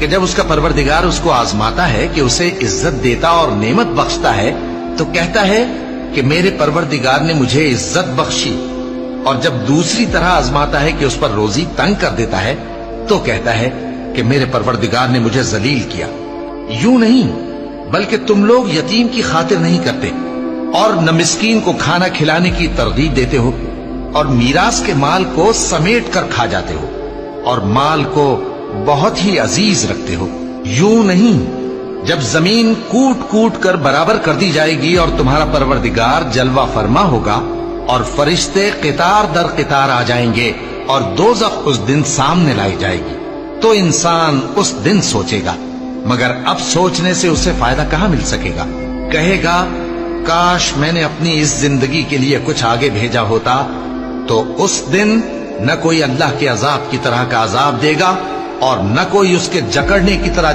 کہ جب اس کا پروردگار اس کو آزماتا ہے کہ اسے عزت دیتا اور نعمت بخشتا ہے تو کہتا ہے کہ میرے پروردگار نے مجھے عزت بخشی، اور جب دوسری طرح آزماتا ہے کہ اس پر روزی تنگ کر دیتا ہے تو کہتا ہے کہ میرے پروردگار نے مجھے ذلیل کیا۔ یوں نہیں، بلکہ تم لوگ یتیم کی خاطر نہیں کرتے اور نہ مسکین کو کھانا کھلانے کی ترغیب دیتے ہو، اور میراث کے مال کو سمیٹ کر کھا جاتے ہو، اور مال کو بہت ہی عزیز رکھتے ہو۔ یوں نہیں، جب زمین کوٹ کوٹ کر برابر کر دی جائے گی اور تمہارا پروردگار جلوہ فرما ہوگا اور فرشتے قطار در قطار آ جائیں گے اور دوزخ اس دن سامنے لائی جائے گی، تو انسان اس دن سوچے گا، مگر اب سوچنے سے اسے فائدہ کہاں مل سکے گا؟ کہے گا کاش میں نے اپنی اس زندگی کے لیے کچھ آگے بھیجا ہوتا، تو اس دن نہ کوئی اللہ کے عذاب کی طرح کا عذاب دے گا اور نہ کوئی اس کے جکڑنے کی طرح